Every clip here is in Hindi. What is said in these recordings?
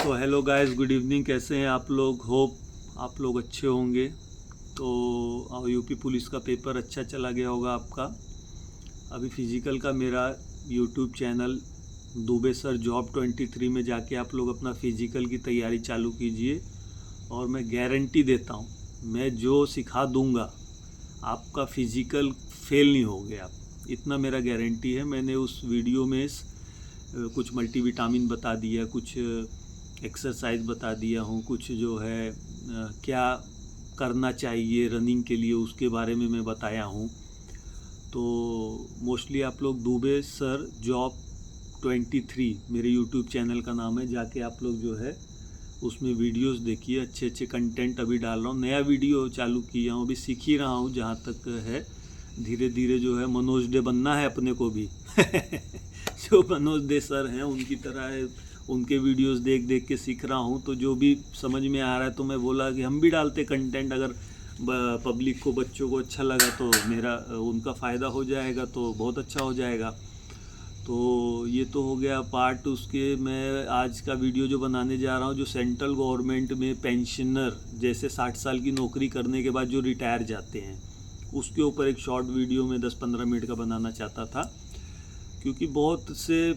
तो हेलो गाइस, गुड इवनिंग। कैसे हैं आप लोग? होप आप लोग अच्छे होंगे। तो यूपी पुलिस का पेपर अच्छा चला गया होगा आपका। अभी फिज़िकल का मेरा YouTube channel Dubey sir job 23 में जाके आप लोग अपना फिज़िकल की तैयारी चालू कीजिए। और मैं गारंटी देता हूँ, मैं जो सिखा दूँगा आपका फिज़िकल फेल नहीं होगे आप, इतना मेरा गारंटी है। मैंने उस वीडियो में कुछ मल्टीविटामिन बता दिया, कुछ एक्सरसाइज बता दिया हूँ, कुछ जो है क्या करना चाहिए रनिंग के लिए उसके बारे में मैं बताया हूँ। तो मोस्टली आप लोग दुबे सर जॉब 23 मेरे यूट्यूब चैनल का नाम है, जाके आप लोग जो है उसमें वीडियोस देखिए। अच्छे अच्छे कंटेंट अभी डाल रहा हूँ, नया वीडियो चालू किया हूँ, अभी सीख ही रहा हूँ जहाँ तक है। धीरे धीरे जो है मनोज डे बनना है अपने को भी जो मनोज डे सर हैं उनकी तरह है, उनके वीडियोस देख देख के सीख रहा हूँ। तो जो भी समझ में आ रहा है तो मैं बोला कि हम भी डालते कंटेंट, अगर पब्लिक को, बच्चों को अच्छा लगा तो मेरा उनका फ़ायदा हो जाएगा, तो बहुत अच्छा हो जाएगा। तो ये तो हो गया पार्ट। उसके मैं आज का वीडियो जो बनाने जा रहा हूँ, जो सेंट्रल गवर्नमेंट में पेंशनर जैसे 60 साल की नौकरी करने के बाद जो रिटायर जाते हैं, उसके ऊपर एक शॉर्ट वीडियो में 10-15 मिनट का बनाना चाहता था। क्योंकि बहुत से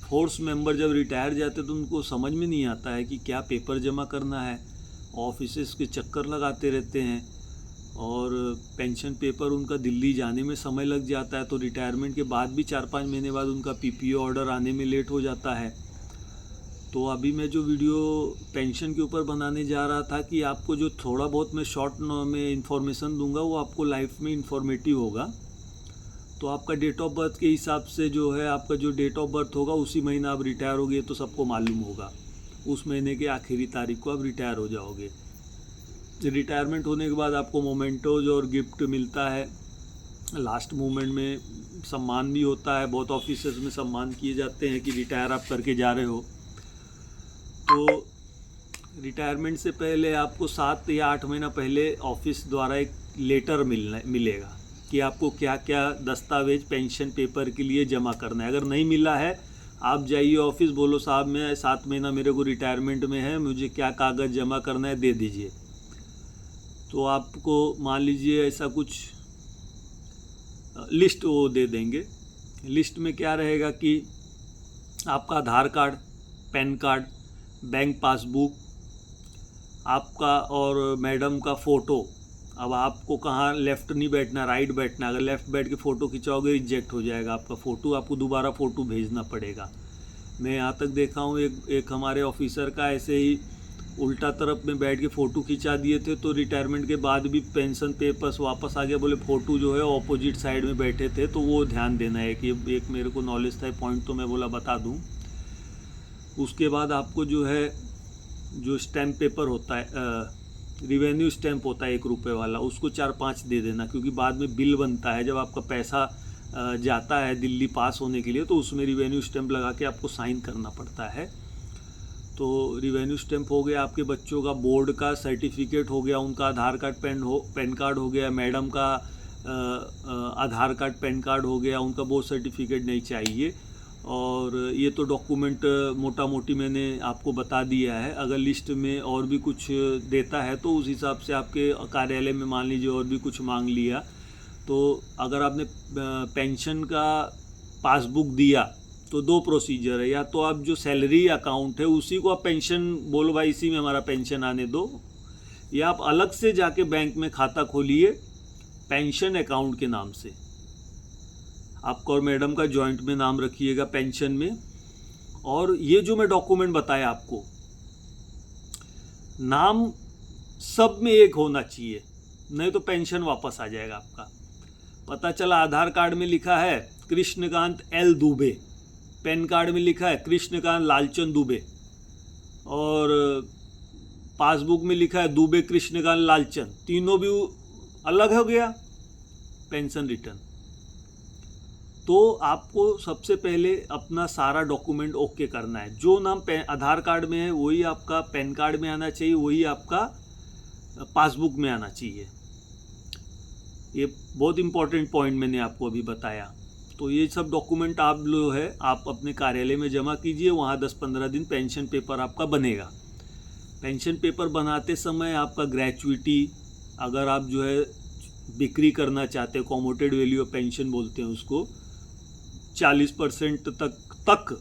फोर्स मेंबर जब रिटायर जाते तो उनको समझ में नहीं आता है कि क्या पेपर जमा करना है, ऑफिसेस के चक्कर लगाते रहते हैं और पेंशन पेपर उनका दिल्ली जाने में समय लग जाता है। तो रिटायरमेंट के बाद भी 4-5 महीने बाद उनका पीपीओ ऑर्डर आने में लेट हो जाता है। तो अभी मैं जो वीडियो पेंशन के ऊपर बनाने जा रहा था कि आपको जो थोड़ा बहुत मैं शॉर्ट में इंफॉर्मेशन दूंगा वो आपको लाइफ में इंफॉर्मेटिव होगा। तो आपका डेट ऑफ बर्थ के हिसाब से जो है, आपका जो डेट ऑफ बर्थ होगा उसी महीना आप रिटायर होगे, तो सबको मालूम होगा। उस महीने के आखिरी तारीख को आप रिटायर हो जाओगे। रिटायरमेंट होने के बाद आपको मोमेंटोज और गिफ्ट मिलता है। लास्ट मोमेंट में सम्मान भी होता है, बहुत ऑफिसर्स में सम्मान किए जाते हैं कि रिटायर आप करके जा रहे हो। तो रिटायरमेंट से पहले आपको 7 या 8 महीना पहले ऑफिस द्वारा एक लेटर मिलेगा कि आपको क्या क्या दस्तावेज पेंशन पेपर के लिए जमा करना है। अगर नहीं मिला है, आप जाइए ऑफिस, बोलो साहब मैं 7 महीना मेरे को रिटायरमेंट में है, मुझे क्या कागज़ जमा करना है दे दीजिए। तो आपको मान लीजिए ऐसा कुछ लिस्ट वो दे देंगे। लिस्ट में क्या रहेगा कि आपका Aadhaar card, PAN card, bank passbook, आपका और मैडम का फ़ोटो। अब आपको कहाँ लेफ़्ट नहीं बैठना, राइट बैठना। अगर लेफ़्ट बैठ के फ़ोटो खिंचाओगे रिजेक्ट हो जाएगा आपका फ़ोटो, आपको दोबारा फ़ोटो भेजना पड़ेगा। मैं यहाँ तक देखा हूँ, एक हमारे ऑफिसर का ऐसे ही उल्टा तरफ में बैठ के फ़ोटो खिंचा दिए थे, तो रिटायरमेंट के बाद भी पेंशन पेपर्स वापस आ गया। बोले फ़ोटो जो है ऑपोजिट साइड में बैठे थे। तो वो ध्यान देना है कि एक मेरे को नॉलेज था पॉइंट, तो मैं बोला बता दूँ। उसके बाद आपको जो है जो स्टैम्प पेपर होता है, रिवेन्यू स्टैम्प होता है 1 रुपये वाला, उसको 4-5 दे देना। क्योंकि बाद में बिल बनता है, जब आपका पैसा जाता है दिल्ली पास होने के लिए, तो उसमें रिवेन्यू स्टैम्प लगा के आपको साइन करना पड़ता है। तो रिवेन्यू स्टैम्प हो गया, आपके बच्चों का बोर्ड का सर्टिफिकेट हो गया, उनका आधार कार्ड पैन कार्ड हो गया, मैडम का आधार कार्ड पैन कार्ड हो गया, उनका बोर्ड सर्टिफिकेट नहीं चाहिए। और ये तो डॉक्यूमेंट मोटा मोटी मैंने आपको बता दिया है। अगर लिस्ट में और भी कुछ देता है तो उस हिसाब से आपके कार्यालय में मान लीजिए और भी कुछ मांग लिया। तो अगर आपने पेंशन का पासबुक दिया तो 2 प्रोसीजर है। या तो आप जो सैलरी अकाउंट है उसी को आप पेंशन बोलो, भाई इसी में हमारा पेंशन आने दो, या आप अलग से जाके बैंक में खाता खोलिए पेंशन अकाउंट के नाम से। आपका और मैडम का जॉइंट में नाम रखिएगा पेंशन में। और ये जो मैं डॉक्यूमेंट बताया आपको, नाम सब में एक होना चाहिए, नहीं तो पेंशन वापस आ जाएगा आपका। पता चला आधार कार्ड में लिखा है Krishnakant L Dubey, pan card में लिखा है कृष्णकांत लालचंद दुबे, और पासबुक में लिखा है दुबे कृष्णकांत लालचंद, तीनों भी अलग हो गया पेंशन रिटर्न। तो आपको सबसे पहले अपना सारा डॉक्यूमेंट ओके करना है। जो नाम आधार कार्ड में है वही आपका पैन कार्ड में आना चाहिए, वही आपका पासबुक में आना चाहिए। ये बहुत इंपॉर्टेंट पॉइंट मैंने आपको अभी बताया। तो ये सब डॉक्यूमेंट आप जो है आप अपने कार्यालय में जमा कीजिए, वहाँ 10-15 दिन पेंशन पेपर आपका बनेगा। पेंशन पेपर बनाते समय आपका ग्रेचुइटी, अगर आप जो है बिक्री करना चाहते हो, कॉमोटेड वैल्यू ऑफ पेंशन बोलते हैं उसको, 40% तक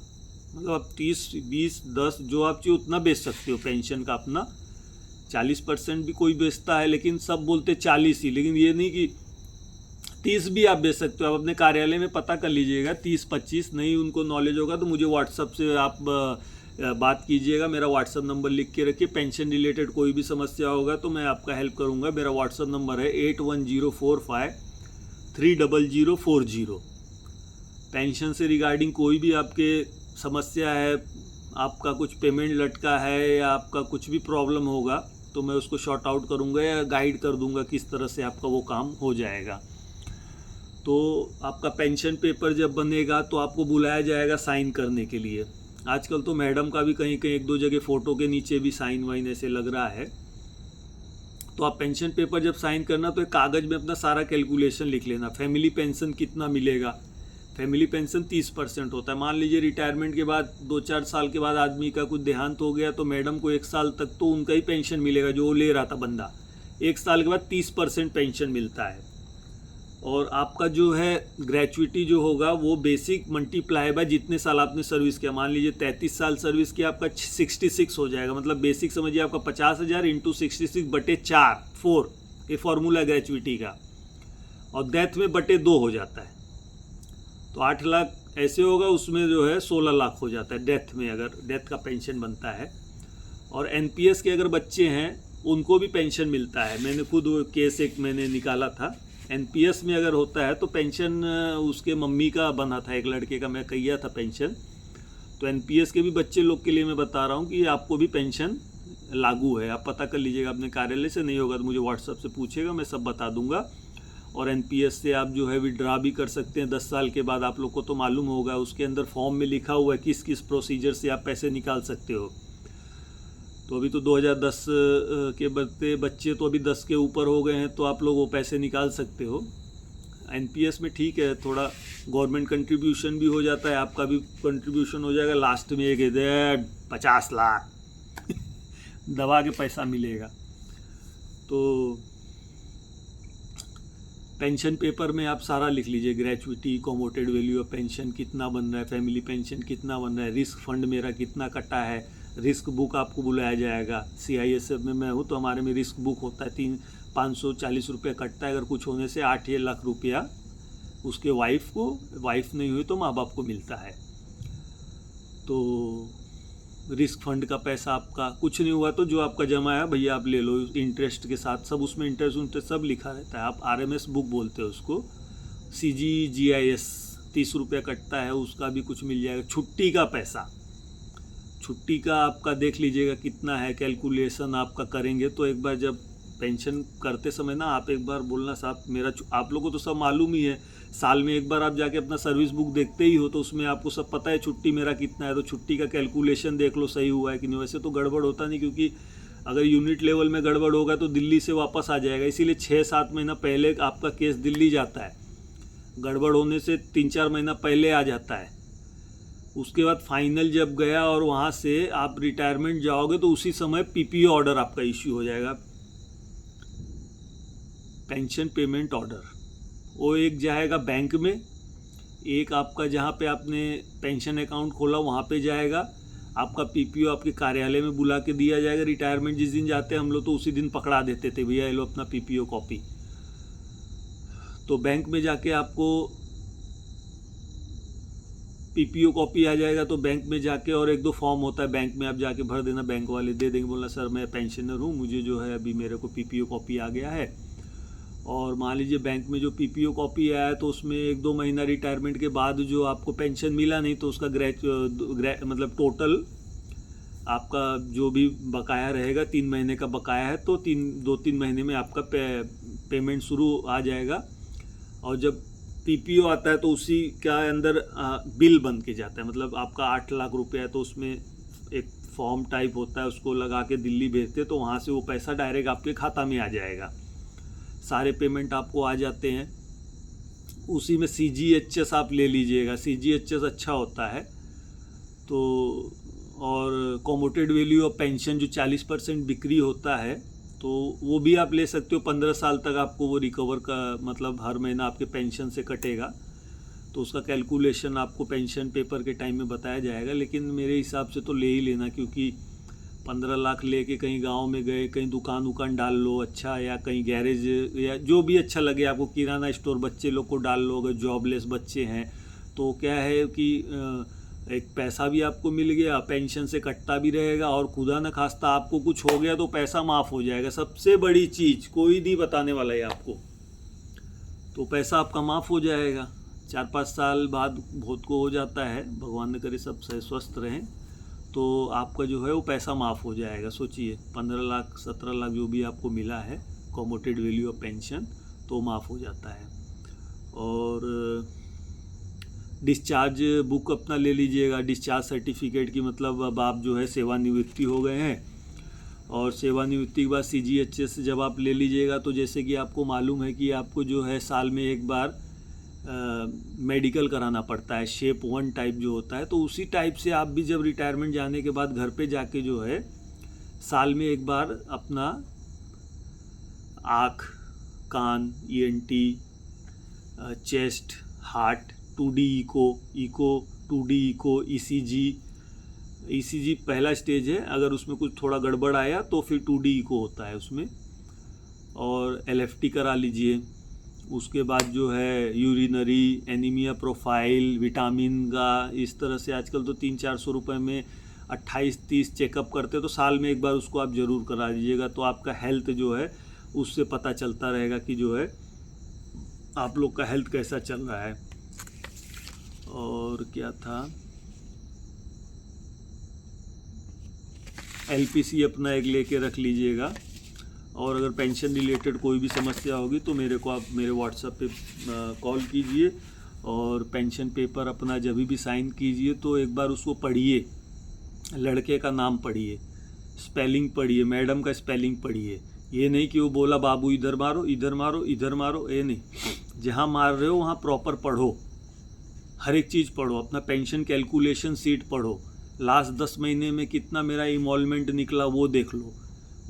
मतलब आप 30, 20, 10 जो आप चाहिए उतना बेच सकते हो पेंशन का अपना। 40% भी कोई बेचता है, लेकिन सब बोलते 40 ही, लेकिन ये नहीं कि 30 भी आप बेच सकते हो। आप अपने कार्यालय में पता कर लीजिएगा, 30-25 नहीं उनको नॉलेज होगा तो मुझे व्हाट्सअप से आप बात कीजिएगा। मेरा व्हाट्सअप नंबर लिख के रखिए, पेंशन रिलेटेड कोई भी समस्या होगा तो मैं आपका हेल्प करूंगा। मेरा व्हाट्सअप नंबर है 8104530040। पेंशन से रिगार्डिंग कोई भी आपके समस्या है, आपका कुछ पेमेंट लटका है या आपका कुछ भी प्रॉब्लम होगा तो मैं उसको शॉर्ट आउट करूंगा या गाइड कर दूंगा किस तरह से आपका वो काम हो जाएगा। तो आपका पेंशन पेपर जब बनेगा तो आपको बुलाया जाएगा साइन करने के लिए। आजकल तो मैडम का भी कहीं कहीं 1-2 जगह फ़ोटो के नीचे भी साइन वाइन ऐसे लग रहा है। तो आप पेंशन पेपर जब साइन करना तो एक कागज़ में अपना सारा कैलकुलेशन लिख लेना। फैमिली पेंशन कितना मिलेगा, फैमिली पेंशन 30% होता है। मान लीजिए रिटायरमेंट के बाद 2-4 साल के बाद आदमी का कुछ देहांत हो गया तो मैडम को 1 साल तक तो उनका ही पेंशन मिलेगा जो ले रहा था बंदा। 1 साल के बाद 30% पेंशन मिलता है। और आपका जो है ग्रेचुइटी जो होगा वो बेसिक मल्टीप्लाई बाय जितने साल आपने सर्विस किया। मान लीजिए 33 साल सर्विस किया, आपका 66 हो जाएगा। मतलब बेसिक समझिए आपका 50,000 इंटू 66/4 ये फॉर्मूला ग्रेचुइटी का। और डेथ में /2 हो जाता है, तो 8 लाख ऐसे होगा, उसमें जो है 16 लाख हो जाता है डेथ में, अगर डेथ का पेंशन बनता है। और एनपीएस के अगर बच्चे हैं उनको भी पेंशन मिलता है। मैंने खुद वो केस एक मैंने निकाला था। एनपीएस में अगर होता है तो पेंशन उसके मम्मी का बना था, एक लड़के का मैं किया था पेंशन। तो एनपीएस के भी बच्चे लोग के लिए मैं बता रहा हूँ कि आपको भी पेंशन लागू है। आप पता कर लीजिएगा अपने कार्यालय से, नहीं होगा तो मुझे व्हाट्सएप से पूछेगा, मैं सब बता दूंगा। और एनपीएस से आप जो है विड्रा भी कर सकते हैं 10 साल के बाद। आप लोग को तो मालूम होगा, उसके अंदर फॉर्म में लिखा हुआ है किस किस प्रोसीजर से आप पैसे निकाल सकते हो। तो अभी तो 2010 के बच्चे तो अभी 10 के ऊपर हो गए हैं, तो आप लोग वो पैसे निकाल सकते हो। एनपीएस में ठीक है, थोड़ा गवर्नमेंट कंट्रीब्यूशन भी हो जाता है, आपका भी कंट्रीब्यूशन हो जाएगा। लास्ट में एक 50 लाख दबा के पैसा मिलेगा। तो पेंशन पेपर में आप सारा लिख लीजिए, ग्रेचुइटी, कॉमोटेड वैल्यू ऑफ पेंशन कितना बन रहा है, फैमिली पेंशन कितना बन रहा है, रिस्क फंड मेरा कितना कटा है। रिस्क बुक आपको बुलाया जाएगा। सीआईएसएफ में मैं हूँ तो हमारे में रिस्क बुक होता है, 540 रुपये कटता है अगर कुछ होने से। 8 लाख रुपया उसके वाइफ को, वाइफ नहीं हुई तो माँ बाप को मिलता है। तो रिस्क फंड का पैसा आपका कुछ नहीं हुआ तो जो आपका जमा है भैया आप ले लो इंटरेस्ट के साथ, सब उसमें इंटरेस्ट सब लिखा रहता है। आप आरएमएस बुक बोलते हो उसको। CGGIS 30 रुपये कटता है, उसका भी कुछ मिल जाएगा। छुट्टी का पैसा, छुट्टी का आपका देख लीजिएगा कितना है, कैलकुलेशन आपका करेंगे। तो एक बार जब पेंशन करते समय ना आप एक बार बोलना साहब मेरा, आप लोगों को तो सब मालूम ही है, साल में एक बार आप जाके अपना सर्विस बुक देखते ही हो तो उसमें आपको सब पता है छुट्टी मेरा कितना है। तो छुट्टी का कैलकुलेशन देख लो सही हुआ है कि नहीं। वैसे तो गड़बड़ होता नहीं, क्योंकि अगर यूनिट लेवल में गड़बड़ होगा तो दिल्ली से वापस आ जाएगा। इसीलिए 6-7 महीना पहले आपका केस दिल्ली जाता है, गड़बड़ होने से 3-4 महीना पहले आ जाता है। उसके बाद फाइनल जब गया और वहाँ से आप रिटायरमेंट जाओगे तो उसी समय पीपीओ ऑर्डर आपका इश्यू हो जाएगा, पेंशन पेमेंट ऑर्डर। वो एक जाएगा बैंक में, एक आपका जहाँ पे आपने पेंशन अकाउंट खोला वहाँ पे जाएगा। आपका पीपीओ आपके कार्यालय में बुला के दिया जाएगा। रिटायरमेंट जिस दिन जाते हैं हम लोग तो उसी दिन पकड़ा देते थे, भैया ये लो अपना पीपीओ कॉपी। तो बैंक में जाके आपको पीपीओ कॉपी आ जाएगा। तो बैंक में जाके और 1-2 फॉर्म होता है बैंक में, आप जाके भर देना, बैंक वाले दे देंगे। बोलना सर मैं पेंशनर हूँ, मुझे जो है अभी मेरे को पीपीओ कॉपी आ गया है। और मान लीजिए बैंक में जो पीपीओ कॉपी आया है तो उसमें 1-2 महीना रिटायरमेंट के बाद जो आपको पेंशन मिला नहीं तो उसका मतलब टोटल आपका जो भी बकाया रहेगा, 3 महीने का बकाया है तो 2-3 महीने में आपका पेमेंट शुरू आ जाएगा। और जब पीपीओ आता है तो उसी का अंदर बिल बन के जाता है। मतलब आपका 8 लाख रुपया है तो उसमें एक फॉर्म टाइप होता है, उसको लगा के दिल्ली भेजते तो वहाँ से वो पैसा डायरेक्ट आपके खाता में आ जाएगा। सारे पेमेंट आपको आ जाते हैं। उसी में CGHS आप ले लीजिएगा, CGHS अच्छा होता है। तो और कॉमोटेड वैल्यू ऑफ पेंशन जो 40% बिक्री होता है, तो वो भी आप ले सकते हो। 15 साल तक आपको वो रिकवर का मतलब हर महीना आपके पेंशन से कटेगा। तो उसका कैलकुलेशन आपको पेंशन पेपर के टाइम में बताया जाएगा, लेकिन मेरे हिसाब से तो ले ही लेना, क्योंकि 15 लाख लेके कहीं गांव में गए, कहीं दुकान डाल लो अच्छा, या कहीं गैरेज या जो भी अच्छा लगे आपको, किराना स्टोर बच्चे लोग को डाल लो। अगर जॉबलेस बच्चे हैं तो क्या है कि एक पैसा भी आपको मिल गया, पेंशन से कटता भी रहेगा, और खुदा न खास्ता आपको कुछ हो गया तो पैसा माफ़ हो जाएगा। सबसे बड़ी चीज़ कोई नहीं बताने वाला है आपको, तो पैसा आपका माफ़ हो जाएगा। 4-5 साल बाद बहुत को हो जाता है, भगवान न करे सब स्वस्थ रहें, तो आपका जो है वो पैसा माफ़ हो जाएगा। सोचिए 15 लाख 17 लाख जो भी आपको मिला है कॉमोटेड वैल्यू ऑफ पेंशन, तो माफ़ हो जाता है। और डिस्चार्ज बुक अपना ले लीजिएगा, डिस्चार्ज सर्टिफिकेट की, मतलब अब आप जो है सेवानिवृत्ति हो गए हैं, और सेवानिवृत्ति के बाद CGHS जब आप ले लीजिएगा, तो जैसे कि आपको मालूम है कि आपको जो है साल में एक बार मेडिकल कराना पड़ता है, शेप 1 टाइप जो होता है। तो उसी टाइप से आप भी जब रिटायरमेंट जाने के बाद घर पे जाके जो है साल में एक बार अपना आँख, कान, ENT, chest, heart, 2D echo 2D echo, ECG पहला स्टेज है। अगर उसमें कुछ थोड़ा गड़बड़ आया तो फिर 2D इको होता है उसमें, और LFT करा लीजिए। उसके बाद जो है यूरिनरी, एनीमिया प्रोफाइल, विटामिन का, इस तरह से आजकल तो 300-400 रुपये में 28-30 चेकअप करते, तो साल में एक बार उसको आप ज़रूर करा दीजिएगा। तो आपका हेल्थ जो है उससे पता चलता रहेगा कि जो है आप लोग का हेल्थ कैसा चल रहा है। और क्या था, LPC अपना एक लेके रख लीजिएगा। और अगर पेंशन रिलेटेड कोई भी समस्या होगी तो मेरे को आप मेरे व्हाट्सएप पे कॉल कीजिए, और पेंशन पेपर अपना जब भी साइन कीजिए तो एक बार उसको पढ़िए, लड़के का नाम पढ़िए, स्पेलिंग पढ़िए, मैडम का स्पेलिंग पढ़िए। ये नहीं कि वो बोला बाबू इधर मारो इधर मारो इधर मारो, ये नहीं, जहाँ मार रहे हो वहाँ प्रॉपर पढ़ो, हर एक चीज़ पढ़ो। अपना पेंशन कैलकुलेशन शीट पढ़ो, लास्ट 10 महीने में कितना मेरा इमोलमेंट निकला वो देख लो।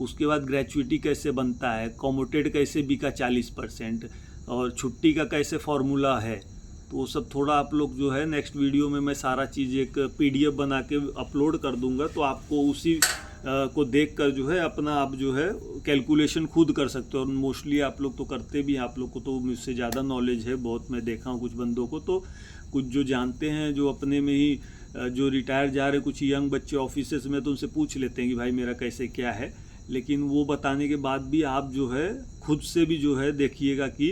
उसके बाद ग्रेचुइटी कैसे बनता है, कॉमोटेड कैसे बिका 40%, और छुट्टी का कैसे फॉर्मूला है, तो वो सब थोड़ा आप लोग जो है नेक्स्ट वीडियो में मैं सारा चीज़ एक PDF बना के अपलोड कर दूंगा, तो आपको उसी को देखकर जो है अपना आप जो है कैलकुलेशन खुद कर सकते हो। और मोस्टली आप लोग तो करते भी हैं, आप लोग को तो मुझसे ज़्यादा नॉलेज है बहुत, मैं देखा हूँ कुछ बंदों को, तो कुछ जो जानते हैं जो अपने में ही जो रिटायर जा रहे कुछ यंग बच्चे ऑफिसेस में, तो उनसे पूछ लेते हैं कि भाई मेरा कैसे क्या है। लेकिन वो बताने के बाद भी आप जो है खुद से भी जो है देखिएगा कि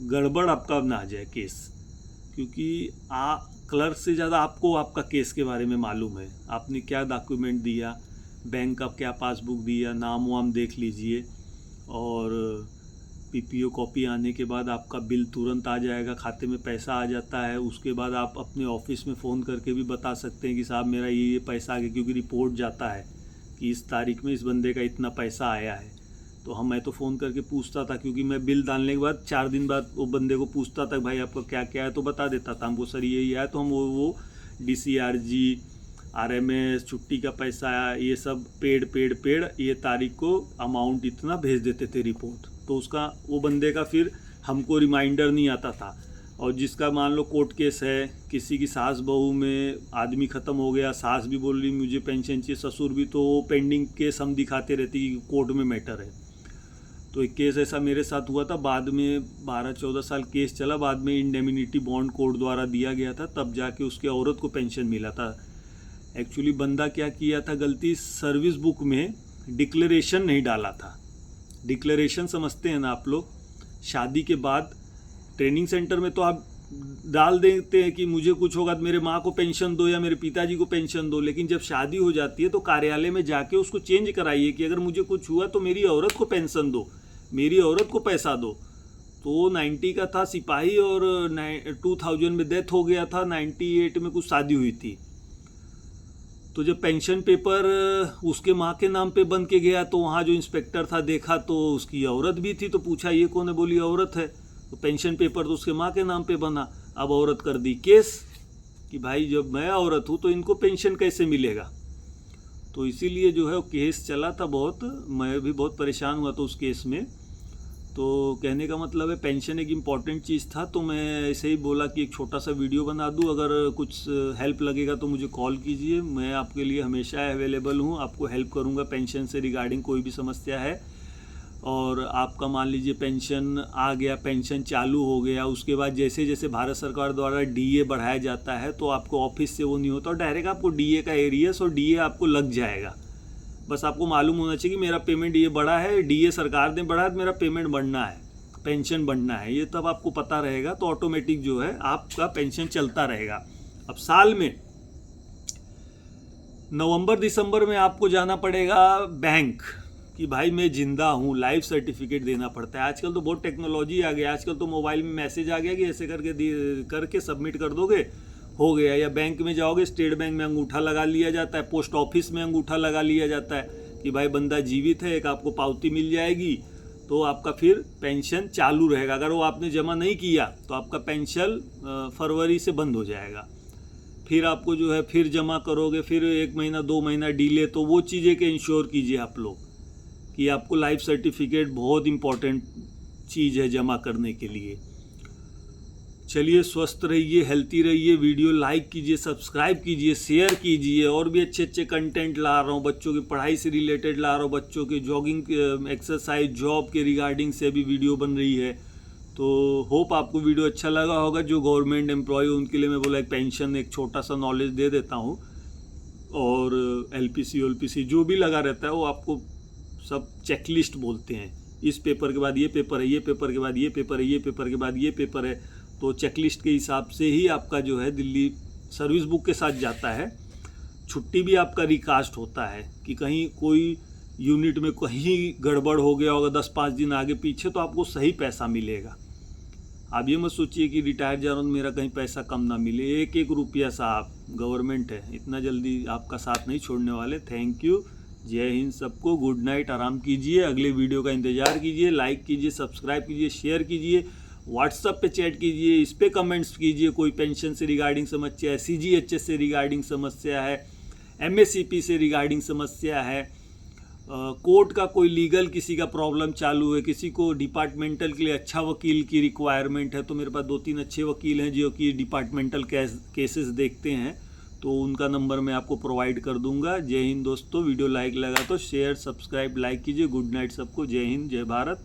गड़बड़ आपका ना आ जाए केस, क्योंकि क्लर्क से ज़्यादा आपको आपका केस के बारे में मालूम है, आपने क्या डॉक्यूमेंट दिया, बैंक का क्या पासबुक दिया, नाम वाम देख लीजिए। और PPO कॉपी आने के बाद आपका बिल तुरंत आ जाएगा, खाते में पैसा आ जाता है। उसके बाद आप अपने ऑफिस में फ़ोन करके भी बता सकते हैं कि साहब मेरा ये पैसा आ गया, क्योंकि रिपोर्ट जाता है कि इस तारीख में इस बंदे का इतना पैसा आया है। तो मैं तो फ़ोन करके पूछता था, क्योंकि मैं बिल डालने के बाद 4 दिन बाद वो बंदे को पूछता था भाई आपका क्या क्या है, तो बता देता था हमको सर यही आया, तो हम वो DCRG, RMS, छुट्टी का पैसा आया, ये सब पेड ये तारीख को अमाउंट इतना भेज देते थे रिपोर्ट। तो उसका वो बंदे का फिर हमको रिमाइंडर नहीं आता था। और जिसका मान लो कोर्ट केस है, किसी की सास बहू में आदमी ख़त्म हो गया, सास भी बोल रही मुझे पेंशन चाहिए, ससुर भी, तो वो पेंडिंग केस हम दिखाते रहते कि कोर्ट में मैटर है। तो एक केस ऐसा मेरे साथ हुआ था, बाद में 12-14 साल केस चला, बाद में इंडेमिनिटी बॉन्ड कोर्ट द्वारा दिया गया था, तब जाके उसके औरत को पेंशन मिला था। एक्चुअली बंदा क्या किया था गलती, सर्विस बुक में डिक्लेरेशन नहीं डाला था। डिक्लेरेशन समझते हैं ना आप लोग, शादी के बाद ट्रेनिंग सेंटर में तो आप डाल देते हैं कि मुझे कुछ होगा तो मेरे माँ को पेंशन दो या मेरे पिताजी को पेंशन दो, लेकिन जब शादी हो जाती है तो कार्यालय में जाके उसको चेंज कराइए कि अगर मुझे कुछ हुआ तो मेरी औरत को पेंशन दो, मेरी औरत को पैसा दो। तो 90 का था सिपाही, और 2000 में डेथ हो गया था, 98 में कुछ शादी हुई थी। तो जब पेंशन पेपर उसके माँ के नाम पे बन के गया, तो वहाँ जो इंस्पेक्टर था देखा तो उसकी औरत भी थी, तो पूछा ये कौन है, बोली औरत है। तो पेंशन पेपर तो उसके माँ के नाम पे बना। अब औरत कर दी केस कि भाई जब मैं औरत हूँ तो इनको पेंशन कैसे मिलेगा। तो इसीलिए जो है वो केस चला था बहुत, मैं भी बहुत परेशान हुआ था उस केस में। तो कहने का मतलब है पेंशन एक इम्पॉर्टेंट चीज़ था, तो मैं ऐसे ही बोला कि एक छोटा सा वीडियो बना दूं, अगर कुछ हेल्प लगेगा तो मुझे कॉल कीजिए, मैं आपके लिए हमेशा अवेलेबल हूं, आपको हेल्प करूंगा पेंशन से रिगार्डिंग कोई भी समस्या है। और आपका मान लीजिए पेंशन आ गया, पेंशन चालू हो गया, उसके बाद जैसे जैसे भारत सरकार द्वारा डीए बढ़ाया जाता है तो आपको ऑफिस से वो नहीं होता, और डायरेक्ट आपको डीए का एरियस और डीए आपको लग जाएगा। बस आपको मालूम होना चाहिए कि मेरा पेमेंट ये बढ़ा है, डीए सरकार ने बढ़ा है, तो मेरा पेमेंट बढ़ना है, पेंशन बढ़ना है, ये तब आपको पता रहेगा तो ऑटोमेटिक जो है आपका पेंशन चलता रहेगा। अब साल में नवंबर दिसंबर में आपको जाना पड़ेगा बैंक कि भाई मैं जिंदा हूँ, लाइफ सर्टिफिकेट देना पड़ता है। आजकल तो बहुत टेक्नोलॉजी आ गया, आजकल तो मोबाइल में मैसेज आ गया कि ऐसे करके सबमिट कर दोगे, हो गया। या बैंक में जाओगे, स्टेट बैंक में अंगूठा लगा लिया जाता है, पोस्ट ऑफिस में अंगूठा लगा लिया जाता है कि भाई बंदा जीवित है, एक आपको पावती मिल जाएगी, तो आपका फिर पेंशन चालू रहेगा। अगर वो आपने जमा नहीं किया तो आपका पेंशन फरवरी से बंद हो जाएगा, फिर आपको जो है फिर जमा करोगे, फिर 1 महीना 2 महीना डिले। तो वो चीज़ें के इंश्योर कीजिए आप लोग कि आपको लाइफ सर्टिफिकेट बहुत इम्पॉर्टेंट चीज़ है जमा करने के लिए। चलिए, स्वस्थ रहिए, हेल्थी रहिए, वीडियो लाइक कीजिए, सब्सक्राइब कीजिए, शेयर कीजिए। और भी अच्छे अच्छे कंटेंट ला रहा हूँ, बच्चों की पढ़ाई से रिलेटेड ला रहा हूँ, बच्चों के जॉगिंग, एक्सरसाइज, जॉब के रिगार्डिंग से भी वीडियो बन रही है। तो होप आपको वीडियो अच्छा लगा होगा। जो गवर्नमेंट एम्प्लॉय उनके लिए मैं बोला एक पेंशन, एक छोटा सा नॉलेज दे देता हूँ। और LPC जो भी लगा रहता है वो आपको सब चेकलिस्ट बोलते हैं, इस पेपर के बाद ये पेपर है, ये पेपर के बाद ये पेपर है, ये पेपर के बाद ये पेपर है। तो चेकलिस्ट के हिसाब से ही आपका जो है दिल्ली सर्विस बुक के साथ जाता है। छुट्टी भी आपका रिकास्ट होता है कि कहीं कोई यूनिट में कहीं गड़बड़ हो गया होगा 10-5 दिन आगे पीछे, तो आपको सही पैसा मिलेगा। आप ये मत सोचिए कि रिटायर जा रहा हूँ मेरा कहीं पैसा कम ना मिले। एक एक रुपया साहब, गवर्नमेंट है, इतना जल्दी आपका साथ नहीं छोड़ने वाले। थैंक यू, जय हिंद सबको, गुड नाइट, आराम कीजिए, अगले वीडियो का इंतजार कीजिए, लाइक कीजिए, सब्सक्राइब कीजिए, शेयर कीजिए, व्हाट्सएप पे चैट कीजिए, इस पे कमेंट्स कीजिए। कोई पेंशन से रिगार्डिंग समस्या है, CGHS से रिगार्डिंग समस्या है, MSCP से रिगार्डिंग समस्या है, कोर्ट का कोई लीगल किसी का प्रॉब्लम चालू है, किसी को डिपार्टमेंटल के लिए अच्छा वकील की रिक्वायरमेंट है, तो मेरे पास 2-3 अच्छे वकील हैं जो कि डिपार्टमेंटल केसेस देखते हैं, तो उनका नंबर मैं आपको प्रोवाइड कर दूंगा। जय हिंद दोस्तों, वीडियो लाइक लगा तो शेयर, सब्सक्राइब, लाइक कीजिए। गुड नाइट सबको, जय हिंद, जय भारत।